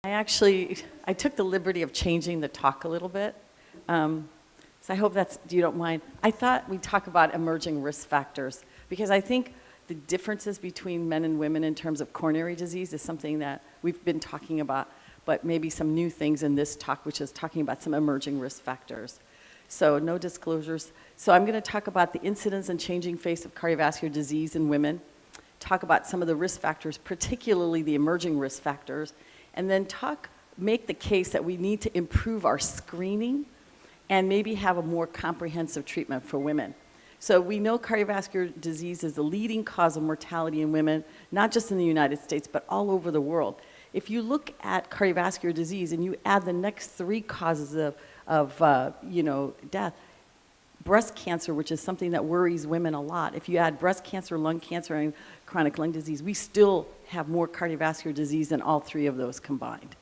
I took the liberty of changing the talk a little bit. So I hope you don't mind. I thought we'd talk about emerging risk factors because I think the differences between men and women in terms of coronary disease is something that we've been talking about, but maybe some new things in this talk, which is talking about some emerging risk factors. So no disclosures. So I'm going to talk about the incidence and changing face of cardiovascular disease in women, talk about some of the risk factors, particularly the emerging risk factors, and then make the case that we need to improve our screening and maybe have a more comprehensive treatment for women. So we know cardiovascular disease is the leading cause of mortality in women, not just in the United States, but all over the world. If you look at cardiovascular disease and you add the next three causes of death, breast cancer, which is something that worries women a lot, if you add breast cancer, lung cancer, and chronic lung disease, we still have more cardiovascular disease than all three of those combined.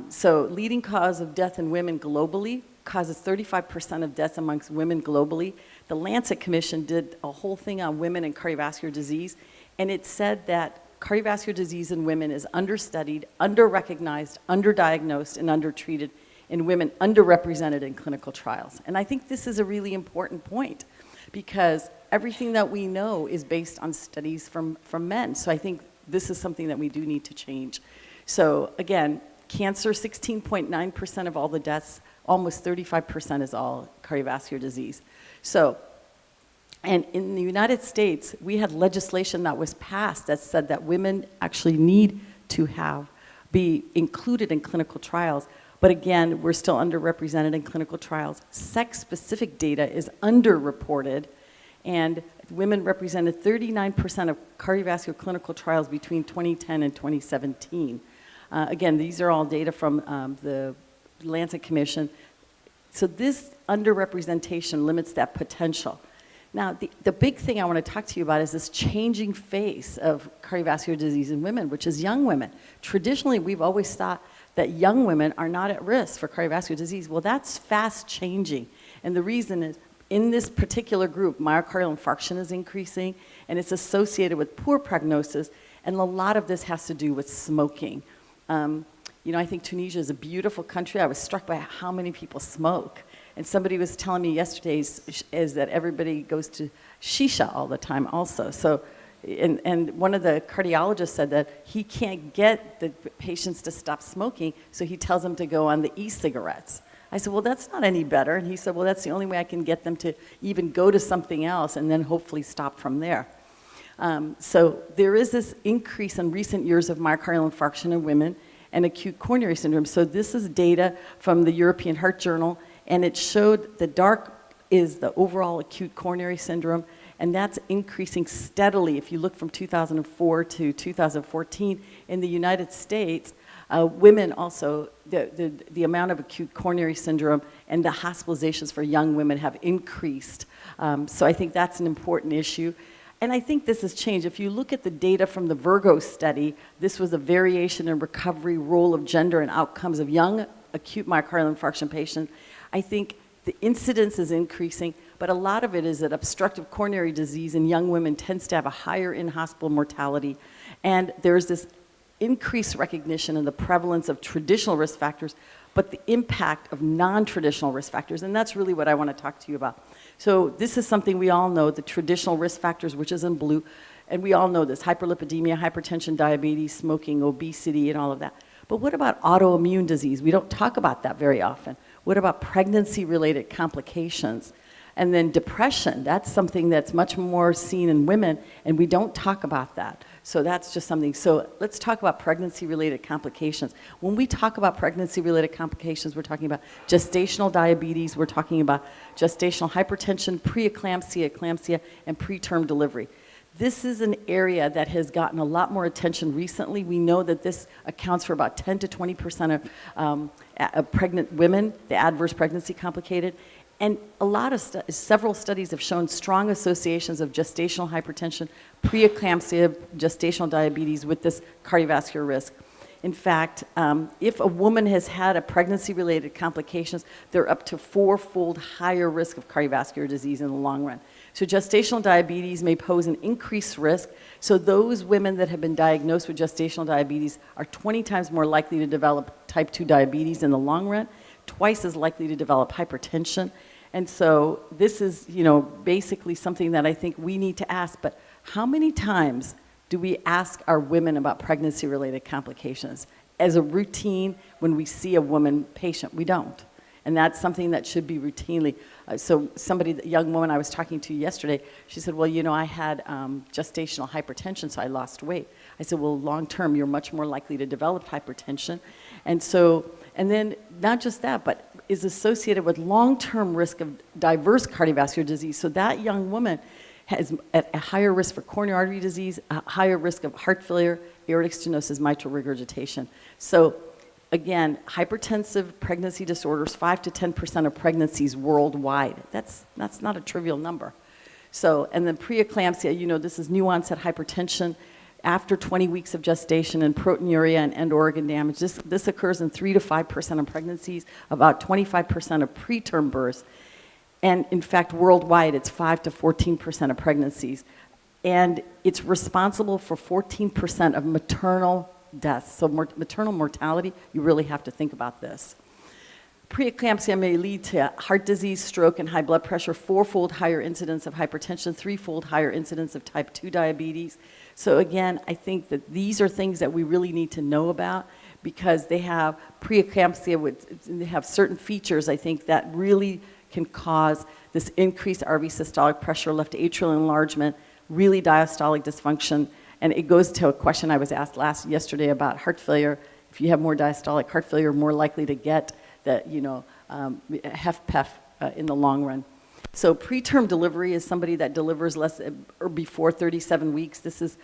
So leading cause of death in women globally, causes 35% of deaths amongst women globally. The Lancet Commission did a whole thing on women and cardiovascular disease, and it said that cardiovascular disease in women is understudied, underrecognized, underdiagnosed, and undertreated in women underrepresented in clinical trials. And I think this is a really important point because everything that we know is based on studies from men. So I think this is something that we do need to change. So again, cancer, 16.9% of all the deaths, almost 35% is all cardiovascular disease. So, and in the United States, we had legislation that was passed that said that women actually need to be included in clinical trials. But again, we're still underrepresented in clinical trials. Sex-specific data is underreported, and women represented 39% of cardiovascular clinical trials between 2010 and 2017. Again, these are all data from the Lancet Commission. So this underrepresentation limits that potential. Now, the big thing I want to talk to you about is this changing face of cardiovascular disease in women, which is young women. Traditionally, we've always thought that young women are not at risk for cardiovascular disease. Well, that's fast changing. And the reason is, in this particular group, myocardial infarction is increasing, and it's associated with poor prognosis, and a lot of this has to do with smoking. I think Tunisia is a beautiful country. I was struck by how many people smoke. And somebody was telling me yesterday is that everybody goes to shisha all the time also. So, and one of the cardiologists said that he can't get the patients to stop smoking, so he tells them to go on the e-cigarettes. I said, well, that's not any better. And he said, well, that's the only way I can get them to even go to something else and then hopefully stop from there. So there is this increase in recent years of myocardial infarction in women and acute coronary syndrome. So this is data from the European Heart Journal, and it showed the dark is the overall acute coronary syndrome, and that's increasing steadily. If you look from 2004 to 2014 in the United States, women also, the amount of acute coronary syndrome and the hospitalizations for young women have increased. So I think that's an important issue. And I think this has changed. If you look at the data from the Virgo study, this was a variation in recovery, role of gender, and outcomes of young acute myocardial infarction patients. I think the incidence is increasing, but a lot of it is that obstructive coronary disease in young women tends to have a higher in-hospital mortality. And there's this increased recognition in the prevalence of traditional risk factors, but the impact of non-traditional risk factors, and that's really what I want to talk to you about. So this is something we all know, the traditional risk factors, which is in blue, and we all know this, hyperlipidemia, hypertension, diabetes, smoking, obesity, and all of that. But what about autoimmune disease? We don't talk about that very often. What about pregnancy-related complications? And then depression, that's something that's much more seen in women, and we don't talk about that. So that's just something. So let's talk about pregnancy-related complications. When we talk about pregnancy-related complications, we're talking about gestational diabetes, we're talking about gestational hypertension, preeclampsia, eclampsia, and preterm delivery. This is an area that has gotten a lot more attention recently. We know that this accounts for about 10 to 20% of pregnant women, the adverse pregnancy complicated. And several studies have shown strong associations of gestational hypertension, preeclampsia, gestational diabetes with this cardiovascular risk. In fact, if a woman has had a pregnancy-related complications, they're up to 4-fold higher risk of cardiovascular disease in the long run. So gestational diabetes may pose an increased risk. So those women that have been diagnosed with gestational diabetes are 20 times more likely to develop type 2 diabetes in the long run, twice as likely to develop hypertension. And so this is, basically something that I think we need to ask. But how many times do we ask our women about pregnancy-related complications? As a routine, when we see a woman patient, we don't. And that's something that should be routinely. So a young woman I was talking to yesterday, she said, well, I had gestational hypertension, so I lost weight. I said, well, long term, you're much more likely to develop hypertension. And then not just that, but is associated with long-term risk of diverse cardiovascular disease. So that young woman has a higher risk for coronary artery disease, a higher risk of heart failure, aortic stenosis, mitral regurgitation. So again, hypertensive pregnancy disorders, 5 to 10% of pregnancies worldwide. That's not a trivial number. So, and then preeclampsia, this is new onset hypertension after 20 weeks of gestation and proteinuria and end organ damage. This occurs in 3 to 5% of pregnancies, about 25% of preterm births. And in fact, worldwide, it's 5 to 14% of pregnancies. And it's responsible for 14% of maternal deaths. So maternal mortality, you really have to think about this. Preeclampsia may lead to heart disease, stroke, and high blood pressure, 4-fold higher incidence of hypertension, 3-fold higher incidence of type 2 diabetes. So again, I think that these are things that we really need to know about because they have preeclampsia, they have certain features, I think, that really can cause this increased RV systolic pressure, left atrial enlargement, really diastolic dysfunction. And it goes to a question I was asked yesterday about heart failure. If you have more diastolic heart failure, you're more likely to get the, HFpEF in the long run. So preterm delivery is somebody that delivers less or before 37 weeks. This is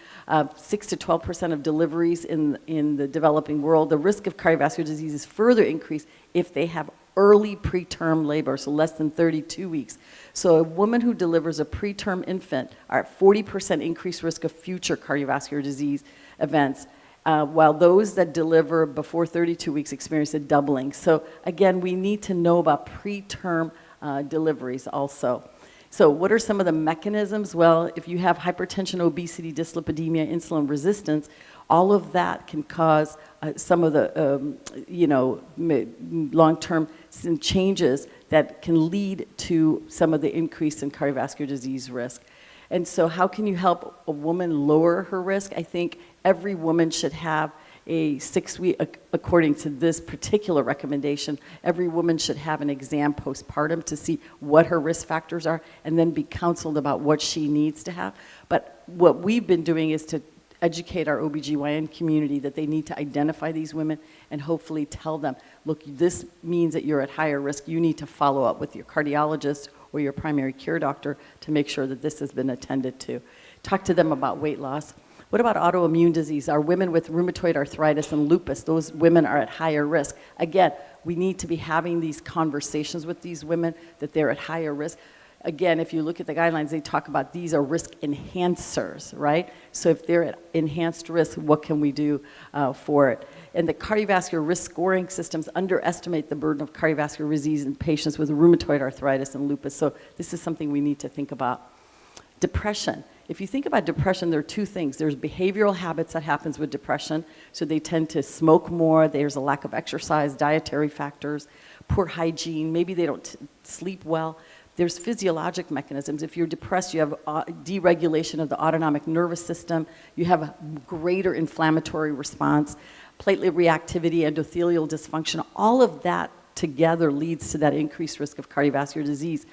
6 to 12% of deliveries in the developing world. The risk of cardiovascular disease is further increased if they have early preterm labor, so less than 32 weeks. So a woman who delivers a preterm infant are at 40% increased risk of future cardiovascular disease events, while those that deliver before 32 weeks experience a doubling. So again, we need to know about preterm deliveries also. So what are some of the mechanisms? Well, if you have hypertension, obesity, dyslipidemia, insulin resistance, all of that can cause some of the, long-term changes that can lead to some of the increase in cardiovascular disease risk. And so how can you help a woman lower her risk? I think every woman should have a 6-week, according to this particular recommendation, every woman should have an exam postpartum to see what her risk factors are and then be counseled about what she needs to have. But what we've been doing is to educate our OBGYN community that they need to identify these women and hopefully tell them, look, this means that you're at higher risk. You need to follow up with your cardiologist or your primary care doctor to make sure that this has been attended to. Talk to them about weight loss. What about autoimmune disease? Are women with rheumatoid arthritis and lupus, those women are at higher risk. Again, we need to be having these conversations with these women that they're at higher risk. Again, if you look at the guidelines, they talk about these are risk enhancers, right? So if they're at enhanced risk, what can we do for it? And the cardiovascular risk scoring systems underestimate the burden of cardiovascular disease in patients with rheumatoid arthritis and lupus. So this is something we need to think about. Depression. If you think about depression, there are two things. There's behavioral habits that happens with depression. So they tend to smoke more. There's a lack of exercise, dietary factors, poor hygiene. Maybe they don't sleep well. There's physiologic mechanisms. If you're depressed, you have deregulation of the autonomic nervous system. You have a greater inflammatory response, platelet reactivity, endothelial dysfunction. All of that together leads to that increased risk of cardiovascular disease.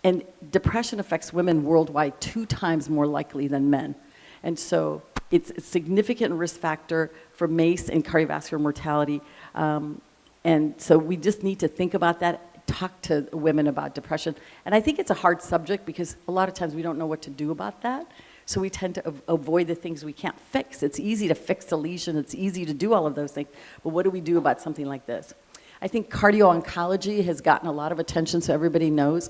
And depression affects women worldwide 2 times more likely than men. And so it's a significant risk factor for MACE and cardiovascular mortality. And so we just need to think about that, talk to women about depression. And I think it's a hard subject because a lot of times we don't know what to do about that. So we tend to avoid the things we can't fix. It's easy to fix a lesion. It's easy to do all of those things. But what do we do about something like this? I think cardio-oncology has gotten a lot of attention, so everybody knows.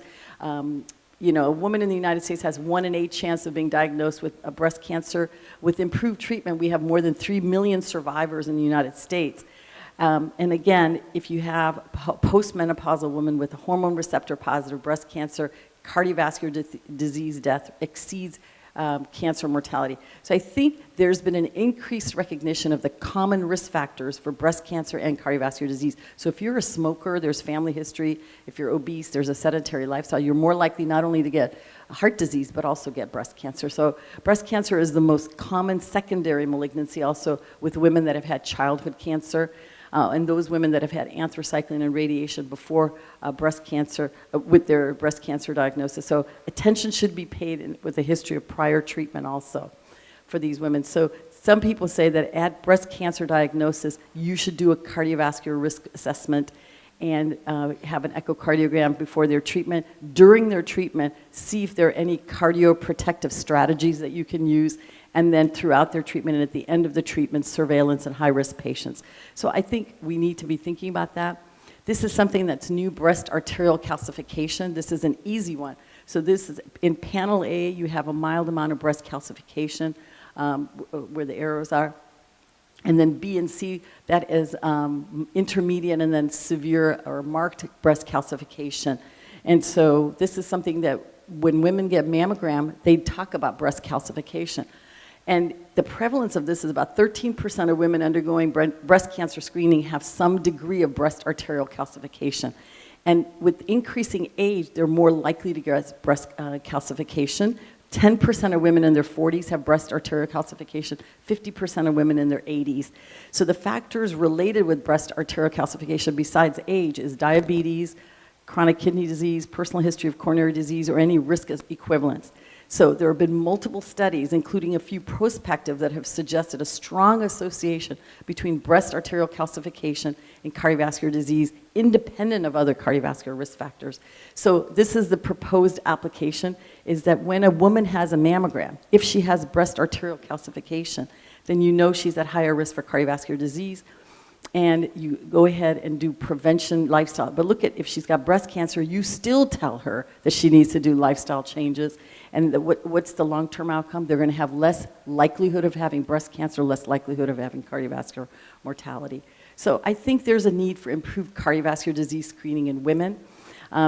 you know, a woman in the United States has 1 in 8 chance of being diagnosed with a breast cancer. With improved treatment, we have more than 3 million survivors in the United States. And again, if you have a postmenopausal woman with a hormone receptor positive breast cancer, cardiovascular disease death exceeds cancer mortality. So I think there's been an increased recognition of the common risk factors for breast cancer and cardiovascular disease. So if you're a smoker, there's family history. If you're obese, there's a sedentary lifestyle. You're more likely not only to get heart disease, but also get breast cancer. So breast cancer is the most common secondary malignancy also with women that have had childhood cancer. And those women that have had anthracycline and radiation before breast cancer, with their breast cancer diagnosis. So attention should be paid with a history of prior treatment also for these women. So some people say that at breast cancer diagnosis, you should do a cardiovascular risk assessment and have an echocardiogram before their treatment. During their treatment, see if there are any cardioprotective strategies that you can use, and then throughout their treatment and at the end of the treatment, surveillance in high-risk patients. So I think we need to be thinking about that. This is something that's new, breast arterial calcification. This is an easy one. So this is, in panel A, you have a mild amount of breast calcification where the arrows are. And then B and C, that is intermediate and then severe or marked breast calcification. And so this is something that when women get mammogram, they talk about breast calcification. And the prevalence of this is about 13% of women undergoing breast cancer screening have some degree of breast arterial calcification. And with increasing age, they're more likely to get breast calcification. 10% of women in their 40s have breast arterial calcification, 50% of women in their 80s. So the factors related with breast arterial calcification besides age is diabetes, chronic kidney disease, personal history of coronary disease, or any risk equivalents. So there have been multiple studies, including a few prospective, that have suggested a strong association between breast arterial calcification and cardiovascular disease, independent of other cardiovascular risk factors. So this is the proposed application, is that when a woman has a mammogram, if she has breast arterial calcification, then you know she's at higher risk for cardiovascular disease, and you go ahead and do prevention lifestyle. But look at, if she's got breast cancer, you still tell her that she needs to do lifestyle changes. And what's the long-term outcome? They're going to have less likelihood of having breast cancer, less likelihood of having cardiovascular mortality. So I think there's a need for improved cardiovascular disease screening in women.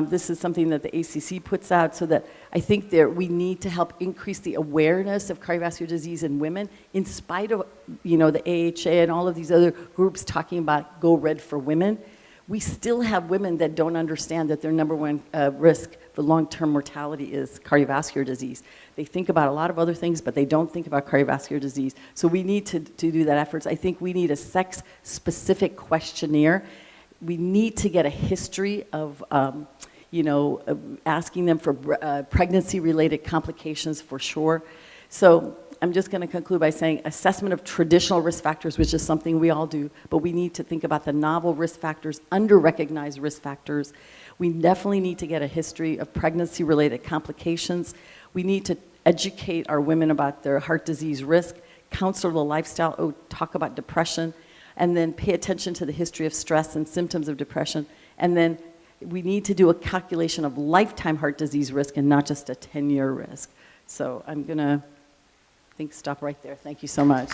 This is something that the ACC puts out, so that I think we need to help increase the awareness of cardiovascular disease in women, in spite of, you know, the AHA and all of these other groups talking about Go Red for women. We still have women that don't understand that their number one risk for long-term mortality is cardiovascular disease. They think about a lot of other things, but they don't think about cardiovascular disease. So we need to do that efforts. I think we need a sex-specific questionnaire. We need to get a history of, asking them for pregnancy-related complications for sure. So I'm just going to conclude by saying assessment of traditional risk factors, which is something we all do, but we need to think about the novel risk factors, under-recognized risk factors. We definitely need to get a history of pregnancy-related complications. We need to educate our women about their heart disease risk, counsel the lifestyle, talk about depression, and then pay attention to the history of stress and symptoms of depression. And then we need to do a calculation of lifetime heart disease risk and not just a 10-year risk. So I'm going to stop right there. Thank you so much.